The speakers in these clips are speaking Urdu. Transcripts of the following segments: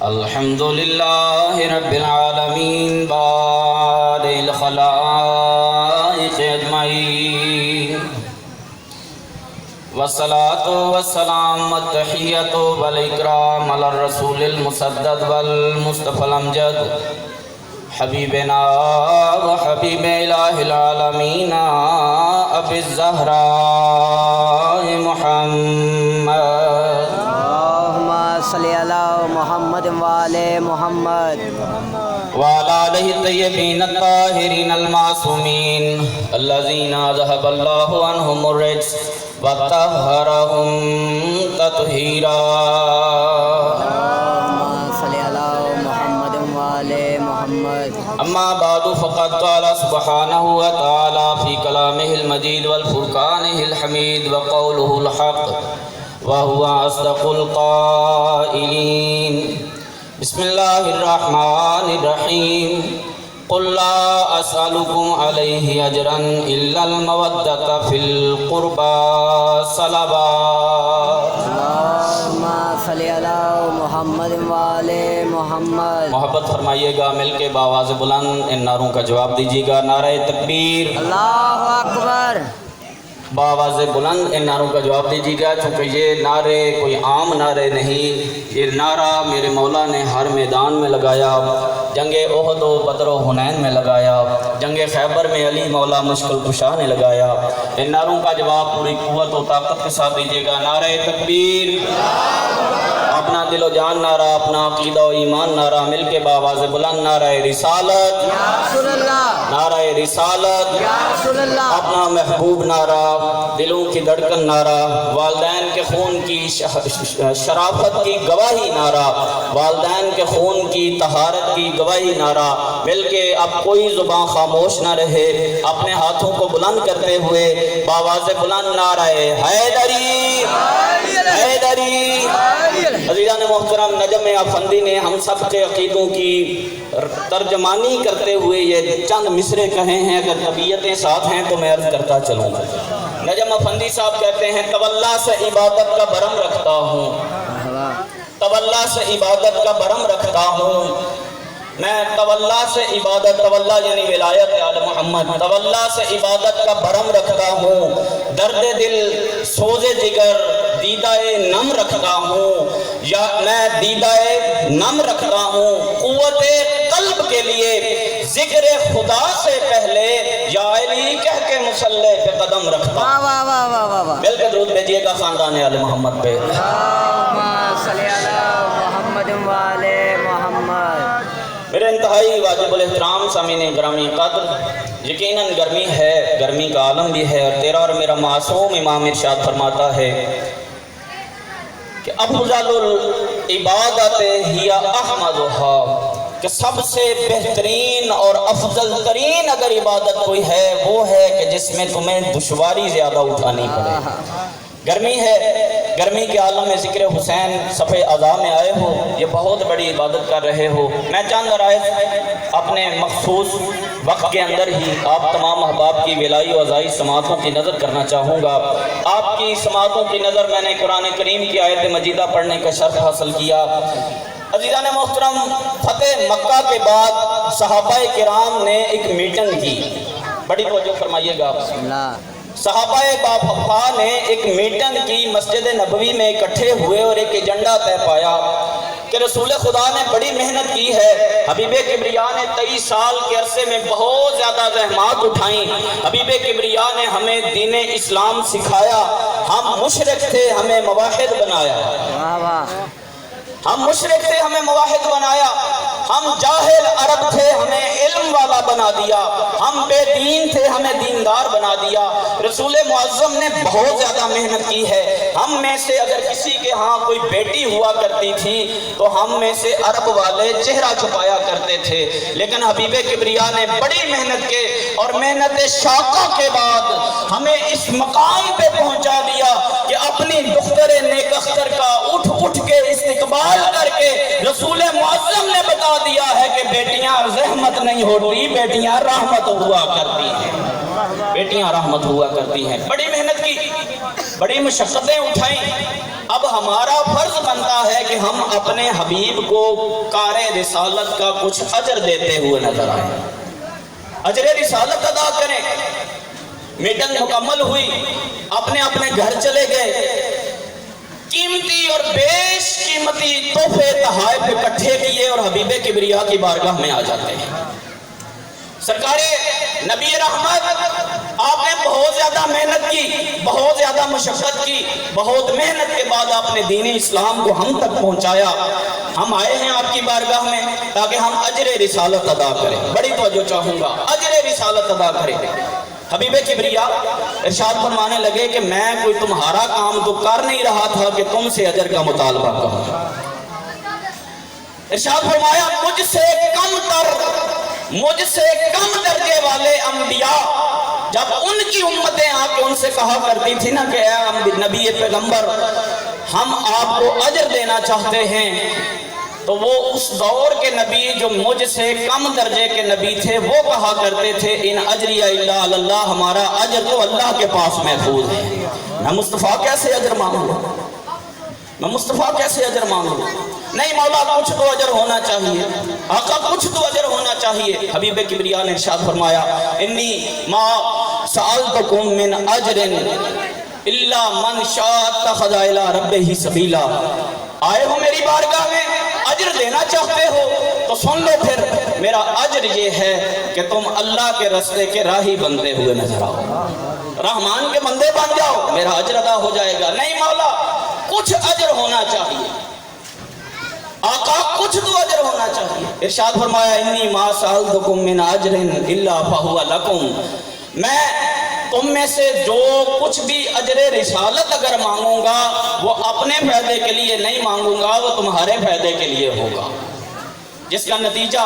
الحمد لله رب العالمين بارئ الخلائق أجمعين والصلاة والسلام والتحية والإكرام على الرسول المسدد والمصطفى الأمجد حبيبنا وحبيب إله العالمين أبي الزهراء محمد اللهم صل على محمد وآل محمد وعلى آله الطيبين الطاهرين المعصومين الذين ذهب الله عنهم الرجس وطهرهم تطهيرا. اللهم صل على محمد وآل محمد. أما بعد فقد قال سبحانه وتعالى في كلامه المجيد والفرقانه الحميد وقوله الحق وهو أصدق القائلين. بسم الله الرحمن الرحيم. قل لا أسألكم عليه أجرا إلا المودة في القربى صلوات. اللهم صل على محمد وآل محمد. محبت فرمائیے گا، مل کے بآواز بلند ان نعروں کا جواب دیجیے گا. نعرہ تکبیر. اللہ اکبر. بآواز بلند ان نعروں کا جواب دیجیے گا، چونکہ یہ نعرے کوئی عام نعرے نہیں. یہ نعرہ میرے مولا نے ہر میدان میں لگایا، جنگ احد و بدر و حنین میں لگایا، جنگ خیبر میں علی مولا مشکل کشا نے لگایا. ان نعروں کا جواب پوری قوت و طاقت کے ساتھ دیجیے گا. نعرہ تکبیر. اپنا دل و جان نعرہ، اپنا عقیدہ و ایمان نعرہ، مل کے بآواز بلند نعرہ رسالت یا رسول اللہ. نعرہ رسالت یا رسول اللہ. اپنا محبوب نعرہ، دلوں کی دھڑکن نعرہ، والدین کے خون کی شرافت کی گواہی نعرہ، والدین کے خون کی طہارت کی گواہی نعرہ. مل کے اب کوئی زبان خاموش نہ رہے، اپنے ہاتھوں کو بلند کرتے ہوئے بآواز بلند نعرہ حیدری حیدری. عزیزان محترم، نجم افندی نے ہم سب کے عقیدوں کی ترجمانی کرتے ہوئے یہ چند مصرے کہے ہیں. اگر طبیعتیں ساتھ ہیں تو میں عرض کرتا چلوں. نجم افندی صاحب کہتے ہیں، تولا سے عبادت کا برم رکھتا ہوں، تولا سے عبادت کا برم رکھتا ہوں میں، تولا سے عبادت، تولا یعنی ولایت آل محمد، تولا سے عبادت کا برم رکھتا ہوں. درد دل سوز جگر دیدہ نم رکھتا ہوں، یا میں دیدہ نم رکھتا ہوں. قوت قلب کے لیے ذکر خدا سے پہلے یا علی کہہ کے مصلی پہ قدم رکھتا ہوں. واہ واہ واہ واہ واہ. مل کے درود بھیجیے گا خاندان آل محمد پہ. اللهم صل على محمد وآل محمد. میرے انتہائی واجب الاحترام سامعین گرامی قدر، یقیناً گرمی ہے، گرمی کا عالم بھی ہے، اور تیرا اور میرا معصوم امام ارشاد فرماتا ہے کہ افضل العبادت ہی احمدھا، کہ سب سے بہترین اور افضل ترین اگر عبادت کوئی ہے وہ ہے کہ جس میں تمہیں دشواری زیادہ اٹھانی پڑے. گرمی ہے، گرمی کے عالم میں ذکر حسین صفحہ اعضاء میں آئے ہو، یہ بہت بڑی عبادت کر رہے ہو. میں چند رائز اپنے مخصوص وقت کے اندر ہی آپ تمام احباب کی ولائی و عزائی سماعتوں کی نظر کرنا چاہوں گا. آپ کی سماعتوں کی نظر میں نے قرآن کریم کی آیت مجیدہ پڑھنے کا شرف حاصل کیا. عزیزان محترم، فتح مکہ کے بعد صحابہ کرام نے ایک میٹنگ کی. بڑی توجہ فرمائیے گا. صحابہ باپا نے ایک میٹنگ کی، مسجد نبوی میں اکٹھے ہوئے اور ایک ایجنڈا طے پایا کہ رسول خدا نے بڑی محنت کی ہے. حبیب کبریا نے 23 سال کے عرصے میں بہت زیادہ زحمات اٹھائیں. حبیب کبریا نے ہمیں دین اسلام سکھایا. ہم مشرک تھے، ہمیں موحد بنایا. ہم مشرک تھے، ہمیں موحد بنایا. ہم جاہل عرب تھے، ہمیں علم والا بنا دیا. ہم بے دین تھے، ہمیں دیندار بنا دیا. رسول معظم نے بہت زیادہ محنت کی ہے. ہم میں سے اگر کسی کے ہاں کوئی بیٹی ہوا کرتی تھی تو ہم میں سے عرب والے چہرہ چھپایا کرتے تھے. لیکن حبیب کبریا نے بڑی محنت کے اور محنت شاقہ کے بعد ہمیں اس مقام پہ پہنچا دیا کہ اپنی دختر نیک اختر کا اٹھ کے استقبال کر کے رسول معظم نے بتا دیا ہے کہ بیٹیاں زحمت نہیں ہوتی، بیٹیاں رحمت ہوا کرتی ہیں. بیٹیاں رحمت ہوا کرتی ہیں. بڑی محنت کی، بڑی مشقتیں اٹھائیں، اب ہمارا فرض بنتا ہے کہ ہم اپنے حبیب کو کار رسالت کا کچھ اجر دیتے ہوئے نظر آئیں، اجر رسالت ادا کریں۔ میٹنگ مکمل ہوئی، اپنے اپنے گھر چلے گئے، قیمتی اور بیش قیمتی تحفے تحائف اکٹھے کیے اور حبیب کبریا کی بارگاہ میں آ جاتے ہیں۔ سرکار نبی رحمت، آپ نے بہت زیادہ محنت کی، بہت زیادہ مشقت کی، بہت محنت کے بعد آپ نے دین اسلام کو ہم تک پہنچایا۔ ہم آئے ہیں آپ کی بارگاہ میں تاکہ ہم اجر رسالت ادا کریں۔ بڑی توجہ چاہوں گا، اجر رسالت ادا کریں۔ حبیب کبریا ارشاد فرمانے لگے کہ میں کوئی تمہارا کام تو کر نہیں رہا تھا کہ تم سے اجر کا مطالبہ کروں۔ ارشاد فرمایا مجھ سے کم درجے والے انبیاء جب ان کی امتیں آ کے ان سے کہا کرتی تھی نا کہ اے نبی پیغمبر ہم آپ کو اجر دینا چاہتے ہیں، تو وہ اس دور کے نبی جو مجھ سے کم درجے کے نبی تھے وہ کہا کرتے تھے ان اجری الا علی اللہ، ہمارا اجر تو اللہ کے پاس محفوظ ہے۔ میں مصطفیٰ کیسے اجر مانگوں؟ میں مصطفیٰ کیسے اجر مانگوں؟ نہیں مولا کچھ تو اجر ہونا چاہیے، آقا کچھ تو اجر ہونا چاہیے۔ حبیب کبریا نے ارشاد فرمایا انی ما سألتکم من اجر الا من شاء اتخذ الی ربہ سبیلا۔ آئے ہو میری بارگاہ میں، اجر دینا چاہتے ہو تو سن لو، پھر میرا اجر یہ ہے کہ تم اللہ کے رستے کے راہی بنتے ہوئے نظر آؤ، رحمان کے بندے بن جاؤ، میرا اجر ادا ہو جائے گا۔ نہیں مولا کچھ اجر ہونا چاہیے، آقا کچھ تو اجر ہونا چاہیے۔ ارشاد فرمایا انی ما سألتکم من اجر الا فہو لکم، میں تم میں سے جو کچھ بھی اجر رسالت اگر مانگوں گا وہ اپنے فائدے کے لیے نہیں مانگوں گا، وہ تمہارے فائدے کے لیے ہوگا، جس کا نتیجہ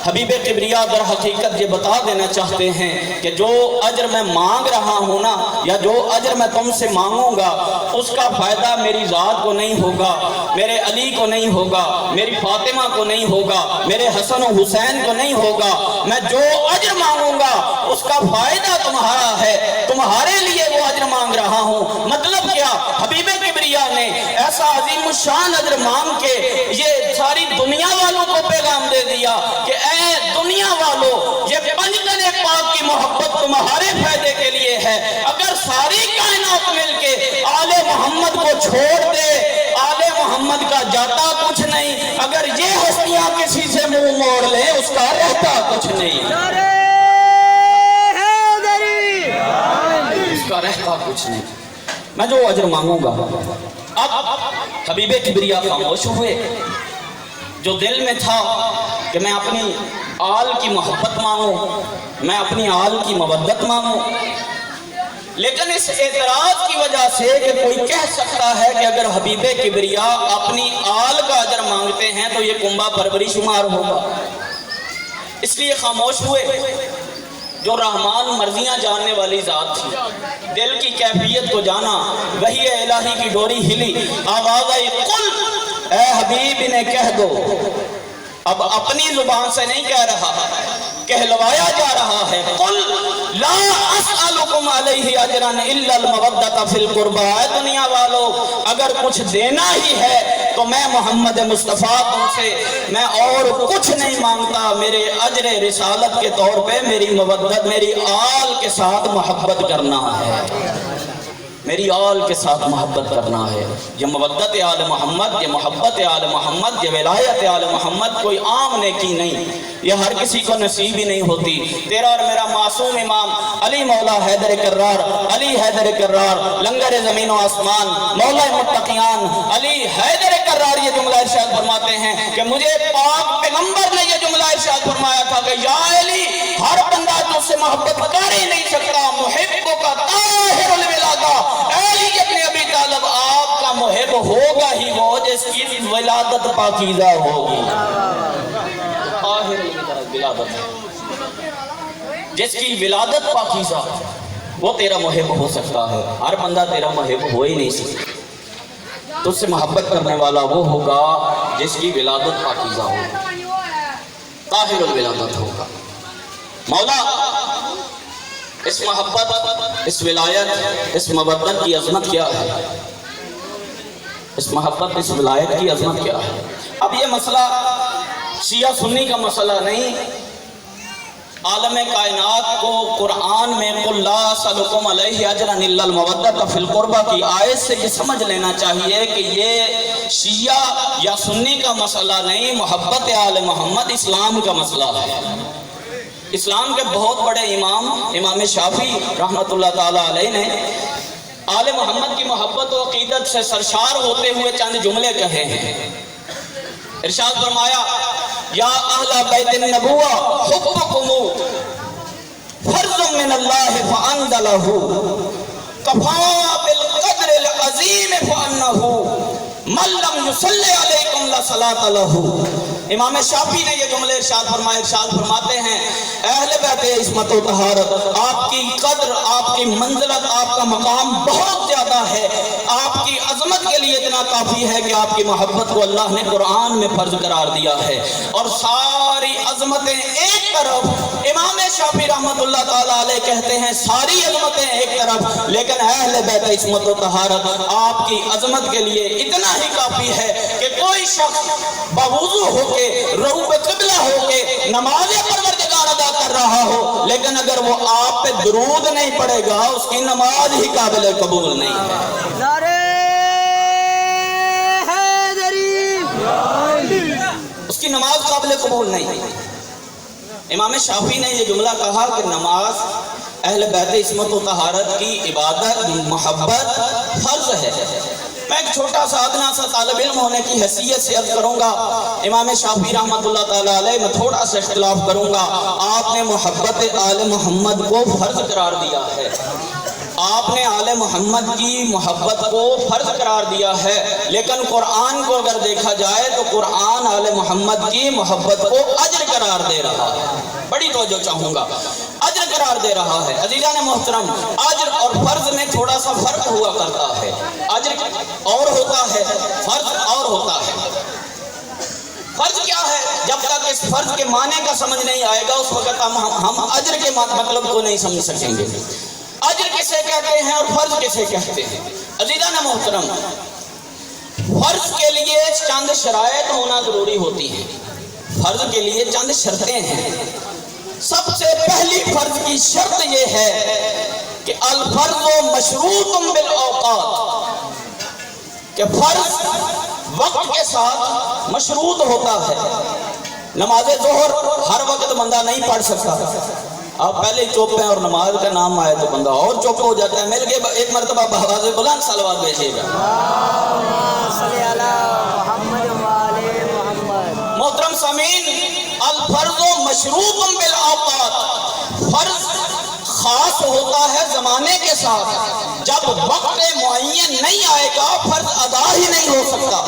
حبیب کبریا در حقیقت یہ بتا دینا چاہتے ہیں کہ جو اجر میں مانگ رہا ہوں نا، یا جو اجر میں تم سے مانگوں گا اس کا فائدہ میری ذات کو نہیں ہوگا، میرے علی کو نہیں ہوگا، میری فاطمہ کو نہیں ہوگا، میرے حسن و حسین کو نہیں ہوگا۔ میں جو اجر مانگوں گا اس کا فائدہ تمہارا ہے، تمہارے لیے وہ اجر مانگ رہا ہوں۔ مطلب کیا؟ حبیب کبریا نے ایسا عظیم الشان اجر مانگ کے یہ ساری دنیا والوں کو پیغام دے دیا کہ اے دنیا والو، یہ پنجتن پاک کی محبت تمہارے فائدے کے لیے ہے۔ اگر ساری کائنات مل کے آل محمد کو چھوڑ دے، آل محمد کا جاتا کچھ نہیں، اگر یہ ہستیاں کسی سے منہ موڑ لیں اس کا رہتا کچھ نہیں، اس کا رہتا کچھ نہیں۔ میں جو اجر مانگوں گا۔ اب حبیب کبریا خاموش ہوئے، جو دل میں تھا کہ میں اپنی آل کی محبت مانگوں، میں اپنی آل کی مودت مانگوں، لیکن اس اعتراض کی وجہ سے کہ کوئی کہہ سکتا ہے کہ اگر حبیب کبریا اپنی آل کا اجر مانگتے ہیں تو یہ کنبہ پروری شمار ہوگا، اس لیے خاموش ہوئے۔ جو رحمان مرضیاں جاننے والی ذات تھی، دل کی کیفیت کو جانا، وحی الہی کی ڈوری ہلی، آواز آئی قل، اے حبیب انہیں کہہ دو۔ اب اپنی زبان سے نہیں کہہ رہا، کہلوایا جا رہا ہے، قل لا اسألکم علیہ اجرا الا المودۃ فی القربى۔ اے دنیا والو، اگر کچھ دینا ہی ہے تو میں محمد مصطفیٰ تم سے میں اور کچھ نہیں مانگتا، میرے اجر رسالت کے طور پہ میری مودت، میری آل کے ساتھ محبت کرنا ہے، میری آل کے ساتھ محبت کرنا ہے۔ یہ مودت آل محمد، یہ محبت آل محمد، یہ ولایت آل محمد کوئی عام نیکی نہیں، یہ ہر کسی کو نصیب ہی نہیں ہوتی۔ تیرا اور میرا معصوم امام علی مولا حیدر کرار، علی حیدر کرار لنگر زمین و آسمان، مولا متقیان علی حیدر کرار یہ جملہ ارشاد فرماتے ہیں کہ مجھے پاک پیغمبر نے یہ جملہ ارشاد فرمایا تھا کہ یا علی، ہر بندہ تجھ سے محبت کر ہی نہیں سکتا، محب کا طاہر الولادہ، علی ابن ابی طالب آپ کا محب ہوگا ہی وہ جس کی ولادت پاکیزہ ہوگی، طاہر ولادت، جس کی ولادت پاکیزہ وہ تیرا محب ہو سکتا ہے، ہر بندہ تیرا محب ہو ہی نہیں سکتا۔ تجھ سے محبت کرنے والا وہ ہوگا جس کی ولادت پاکیزہ ہوگا، طاہر الولادت ہوگا۔ مولا اس محبت، اس ولایت، اس مودت کی عظمت کیا ہے؟ اس محبت، اس ولایت کی عظمت کیا ہے؟ اب یہ مسئلہ شیعہ سنی کا مسئلہ نہیں، عالم کائنات کو قرآن میں قُلْ لَا أَسْأَلُكُمْ عَلَيْهِ أَجْرًا إِلَّا الْمَوَدَّةَ فِي الْقُرْبَى کی آیت سے یہ سمجھ لینا چاہیے کہ یہ شیعہ یا سنی کا مسئلہ نہیں، محبت آل محمد اسلام کا مسئلہ ہے۔ اسلام کے بہت بڑے امام شافعی رحمۃ اللہ تعالیٰ علیہ نے آل محمد کی محبت و عقیدت سے سرشار ہوتے ہوئے چند جملے کہے ہیں۔ ارشاد فرمایا یا اہل بیت النبوہ حبکم فرض من اللہ فانزلہ کفا بالقدر العظیم فانہ من لم یصلی علیکم لصلاۃ لہ۔ امام شافعی نے یہ جملے ارشاد فرماتے ہیں اہل بیت عصمت و طہارت، آپ کی قدر، آپ کی منزلت، آپ کا مقام بہت زیادہ ہے، آپ کی عظمت کے لیے اتنا کافی ہے کہ آپ کی محبت کو اللہ نے قرآن میں فرض قرار دیا ہے۔ اور ساری عظمتیں ایک طرف، امام شافعی رحمۃ اللہ تعالیٰ علیہ کہتے ہیں ساری عظمتیں ایک طرف، لیکن اہل بیت عصمت و طہارت آپ کی عظمت کے لیے اتنا ہی کافی ہے کہ کوئی شخص بوضو ہو کے، رغب قبلہ ہو کے نماز پروردگار ادا کر رہا ہو، لیکن اگر وہ آپ پہ درود نہیں پڑے گا اس کی نماز ہی قابل قبول نہیں ہے۔ نعرہ حیدری، اس کی نماز قابل قبول نہیں ہے۔ امام شافعی نے یہ جملہ کہا کہ نماز اہل بیت عصمت و طہارت کی عبادت، محبت فرض ہے۔ میں ایک چھوٹا سا ادنا سا طالب علم ہونے کی حیثیت سے عرض کروں گا، امام شافعی رحمۃ اللہ تعالیٰ علیہ میں تھوڑا سا اختلاف کروں گا۔ آپ نے محبت آل محمد کو فرض قرار دیا ہے، آپ نے آل محمد کی محبت کو فرض قرار دیا ہے، لیکن قرآن کو اگر دیکھا جائے تو قرآن آل محمد کی محبت کو اجر قرار دے رہا ہے۔ بڑی توجہ چاہوں گا، اجر قرار دے رہا ہے۔ عزیزان محترم، اجر اور فرض میں تھوڑا سا فرق ہوا کرتا ہے، اجر اور ہوتا ہے، فرض اور ہوتا ہے۔ فرض کیا ہے؟ جب تک اس فرض کے معنی کا سمجھ نہیں آئے گا اس وقت ہم اجر کے مطلب کو نہیں سمجھ سکیں گے۔ اجر کسے کہتے ہیں اور فرض کسے کہتے ہیں؟ عزیزان محترم، فرض کے لیے چند شرائط ہونا ضروری ہوتی ہیں، فرض کے لیے چند شرطیں ہیں۔ سب سے پہلی فرض کی شرط یہ ہے کہ الفرض مشروط بالاوقات، کہ فرض وقت کے ساتھ مشروط ہوتا ہے۔ نماز ظہر ہر وقت بندہ نہیں پڑھ سکتا، آپ پہلے ہی چوپ ہیں اور نماز کا نام آئے تو بندہ اور چوپ ہو جاتا ہے۔ مل کے ایک مرتبہ بآواز بلند صلوات بھیجیے گا۔ صلی اللہ محمد وعلى محمد۔ محترم سامعین، الفرض مشروط بالاوقات، فرض خاص ہوتا ہے زمانے کے ساتھ، جب وقت معین نہیں آئے گا فرض ادا ہی نہیں ہو سکتا۔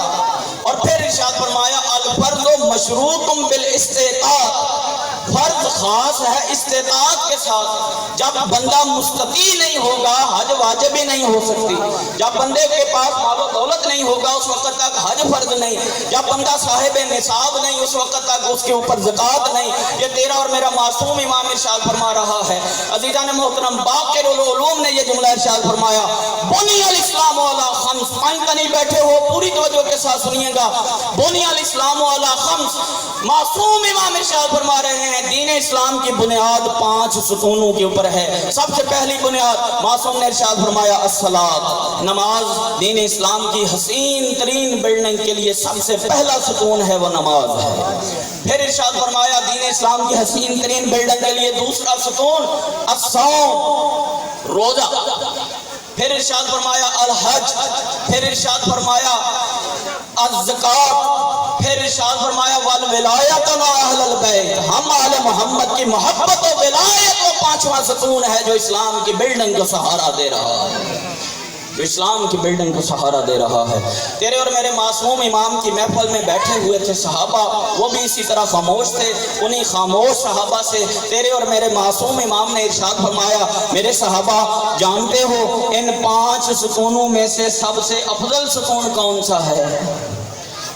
اور پھر ارشاد فرمایا الفرض مشروط بالاستطاعت، فرض خاص ہے استطاعت کے ساتھ، جب بندہ مستطیع نہیں ہوگا حج واجب ہی نہیں ہو سکتی، جب بندے کے پاس مال و دولت نہیں ہوگا اس وقت تک حج فرض نہیں، جب بندہ صاحب نصاب نہیں اس وقت تک اس کے اوپر زکوٰۃ نہیں۔ یہ تیرا اور میرا معصوم امام ارشاد فرما رہا ہے۔ عزیزان محترم، باقر العلوم نے یہ جملہ ارشاد فرمایا بنی الاسلام علی خمس، پنجتنی بیٹھے ہو پوری توجہ کے ساتھ سنیے گا، بنی الاسلام علی خمس، معصوم امام ارشاد فرما رہے ہیں دین اسلام کی بنیاد 5 ستونوں کے اوپر ہے۔ سب سے پہلی بنیاد معصوم نے ارشاد فرمایا الصلاۃ، نماز۔ دین اسلام کی حسین ترین بلڈنگ کے لیے سب سے پہلا ستون ہے وہ نماز ہے۔ پھر ارشاد فرمایا دین اسلام کی حسین ترین بلڈنگ کے لیے دوسرا ستون الصوم، روزہ۔ پھر ارشاد فرمایا الحج، پھر ارشاد فرمایا الزکوٰۃ، پھر ارشاد فرمایا والولایۃ اہل البیت، ہم آل محمد کی محبت و ولایت وہ 5واں ستون ہے جو اسلام کی بلڈنگ کو سہارا دے رہا ہے، جو اسلام کی بلڈنگ کو سہارا دے رہا ہے۔ تیرے اور میرے معصوم امام کی محفل میں بیٹھے ہوئے تھے صحابہ، وہ بھی اسی طرح خاموش تھے۔ انہی خاموش صحابہ سے تیرے اور میرے معصوم امام نے ارشاد فرمایا میرے صحابہ جانتے ہو ان 5 ستونوں میں سے سب سے افضل ستون کون سا ہے؟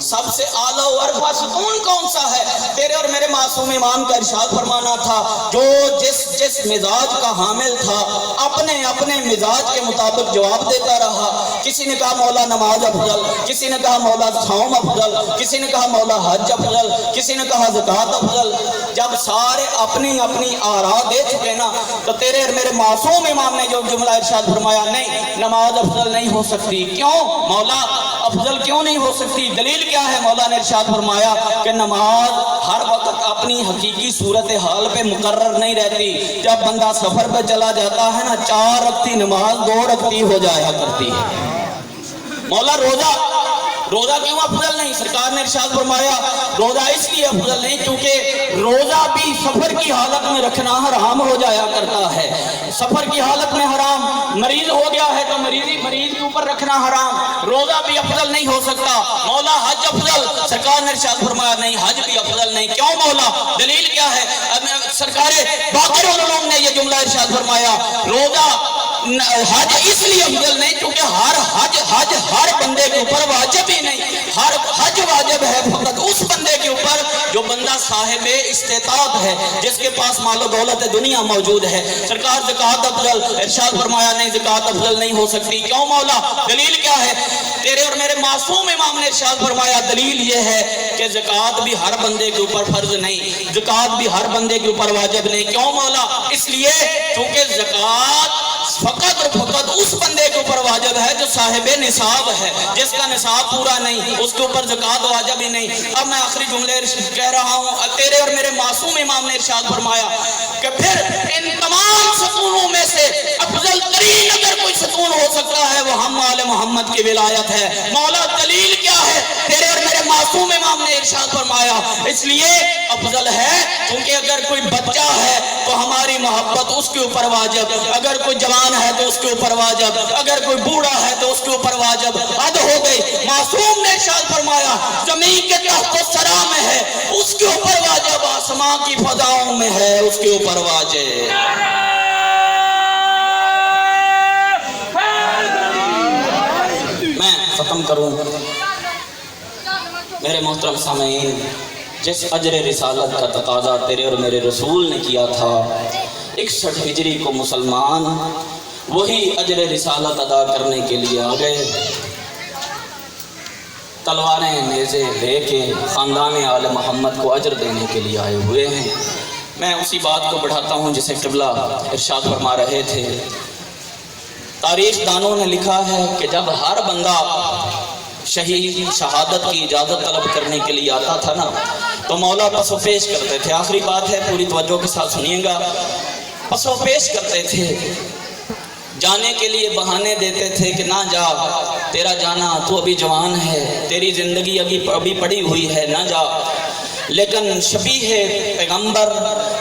سب سے اعلیٰ و ارفع ستون کون سا ہے؟ تیرے اور میرے معصوم امام کا ارشاد فرمانا تھا جو جس مزاج کا حامل تھا اپنے اپنے مزاج کے مطابق جواب دیتا رہا. کسی نے کہا مولا نماز افضل، کسی نے کہا مولا صوم افضل، کسی نے کہا مولا حج افضل، کسی نے کہا زکوٰۃ افضل. جب سارے اپنی اپنی آراء دے چکے نا تو تیرے اور میرے معصوم امام نے جو جملہ ارشاد فرمایا نہیں نماز افضل نہیں ہو سکتی. کیوں مولا افضل کیوں نہیں ہو سکتی؟ دلیل کیا ہے؟ مولا نے ارشاد فرمایا کہ نماز ہر وقت اپنی حقیقی صورتحال پہ مقرر نہیں رہتی. جب بندہ سفر پہ چلا جاتا ہے نا 4 رکعتی نماز 2 رکعتی ہو جایا کرتی ہے. مولا روزہ کیوں افضل نہیں؟ سرکار نے ارشاد فرمایا روزہ اس لیے افضل نہیں کیونکہ روزہ بھی سفر کی حالت میں رکھنا حرام ہو جایا کرتا ہے. سفر کی حالت میں حرام، مریض ہو گیا ہے تو مریض کے اوپر رکھنا حرام. روزہ بھی افضل نہیں ہو سکتا. مولا حج افضل، سرکار نے ارشاد فرمایا نہیں حج بھی افضل نہیں. کیوں مولا؟ دلیل کیا ہے؟ سرکار باقر العلوم نے یہ جملہ ارشاد فرمایا روزہ حج اس لیے افضل نہیں کیونکہ حج ہر بندے کے اوپر واجب ہی نہیں. ہر حج واجب ہے فقط اس بندے کے اوپر جو بندہ صاحب استطاعت ہے، جس کے پاس مال و دولت دنیا موجود ہے. سرکار زکوٰۃ افضل، ارشاد فرمایا نہیں زکوٰۃ افضل نہیں ہو سکتی. کیوں مولا؟ دلیل کیا ہے؟ تیرے اور میرے معصوم امام نے ارشاد فرمایا دلیل یہ ہے کہ زکوٰۃ بھی ہر بندے کے اوپر فرض نہیں، زکوٰۃ بھی ہر بندے کے اوپر واجب نہیں. کیوں مولا؟ اس لیے کیونکہ زکوٰۃ فقط اور فقط اس بندے کے اوپر واجب ہے جو صاحب نصاب ہے. جس کا نصاب پورا نہیں اس کے اوپر زکوٰۃ واجب ہی نہیں. اب میں آخری جملے کہہ رہا ہوں. تیرے اور میرے معصوم امام نے ارشاد فرمایا کہ پھر ان تمام ستونوں میں سے افضل ترین اگر کوئی ستون ہو سکتا ہے وہ ہم آل محمد کی ولایت ہے. مولا دلیل کیا ہے؟ تیرے اور میرے معصوم امام نے ارشاد فرمایا اس لیے افضل ہے کیونکہ اگر کوئی بچہ ہے تو ہماری محبت اس کے اوپر واجب، اگر کوئی جوان ہے تو اس کے اوپر واجب، اگر کوئی بوڑھا ہے تو اس کے اوپر واجب. حد ہو گئی. معصوم نے ارشاد فرمایا زمین کے تحت و سرا میں ہے اس کے اوپر واجب، آسمان کی فضاؤں میں ہے اس کے اوپر واجب. میں ختم کروں. میرے محترم سامعین، جس اجر رسالت کا تقاضا تیرے اور میرے رسول نے کیا تھا 61 ہجری کو مسلمان وہی اجر رسالت ادا کرنے کے لیے آ گئے. تلواریں نیزے لے کے خاندان آل محمد کو اجر دینے کے لیے آئے ہوئے ہیں. میں اسی بات کو بڑھاتا ہوں جسے قبلہ ارشاد فرما رہے تھے. تاریخ دانوں نے لکھا ہے کہ جب ہر بندہ شہادت کی اجازت طلب کرنے کے لیے آتا تھا نا تو مولا پسو پیش کرتے تھے. آخری بات ہے، پوری توجہ کے ساتھ سنیے گا. پسو پیش کرتے تھے، جانے کے لیے بہانے دیتے تھے کہ نہ جا، تیرا جانا، تو ابھی جوان ہے، تیری زندگی ابھی پڑی ہوئی ہے، نہ جا. لیکن شبیہ پیغمبر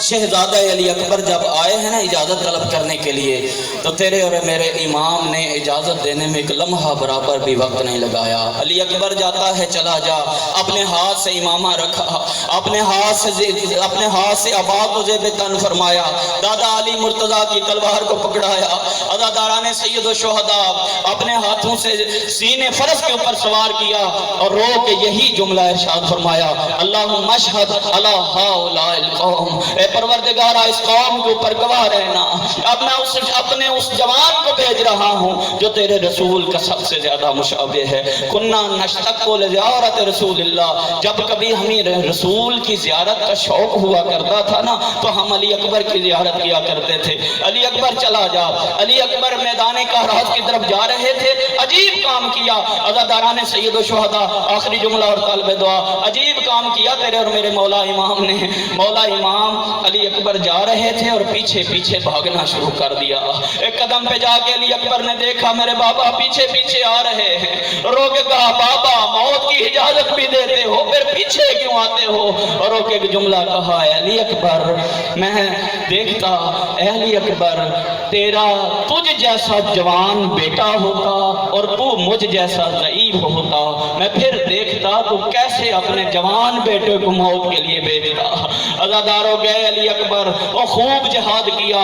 شہزادہ علی اکبر جب آئے ہیں نا اجازت طلب کرنے کے لیے تو تیرے اور میرے امام نے اجازت دینے میں ایک لمحہ برابر بھی وقت نہیں لگایا. علی اکبر جاتا ہے چلا جا، اپنے ہاتھ سے امامہ رکھا، اپنے ہاتھ سے ابا کو زیب تن فرمایا، دادا علی مرتضیٰ کی تلوار کو پکڑایا، عزاداران سید الشہداء اپنے ہاتھوں سے سینے فرس کے اوپر سوار کیا اور رو کے یہی جملہ ارشاد فرمایا اللہم اشہد علی ہؤلاء القوم. اے پروردگارہ اس قوم کے اوپر گواہ رہنا. اب میں اپنے اس جوان کو بھیج رہا ہوں جو تیرے رسول کا سب سے زیادہ مشابہ ہے. کننا نشتاق لزیارت رسول اللہ، جب کبھی ہمیں رسول کی زیارت کا شوق ہوا کرتا تھا نا تو ہم علی اکبر کی زیارت کیا کرتے تھے. علی اکبر چلا جا. علی اکبر میدان کہرات کی طرف جا رہے تھے، عجیب کام کیا. عزاداران سید الشہداء آخری جملہ اور طالب دعا، عجیب کام کیا تیرے اور میرے مولا امام نے. مولا امام علی اکبر جا رہے تھے اور پیچھے پیچھے بھاگنا شروع کر دیا. ایک قدم پہ جا کے علی اکبر نے دیکھا میرے بابا پیچھے پیچھے آ رہے ہیں. رو کے کہا بابا موت کی اجازت بھی دیتے ہو پھر پیچھے کیوں آتے ہو؟ اور رو کے جملہ کہا اے علی اکبر میں دیکھتا، اے علی اکبر تیرا تجھ جیسا جوان بیٹا ہوتا اور تو مجھ جیسا ضعیف ہوتا، میں پھر دیکھتا تو کیسے اپنے جوان بیٹے کو موت کے لیے بھیجتا. عزاداروں گئے علی اکبر اور خوب جہاد کیا.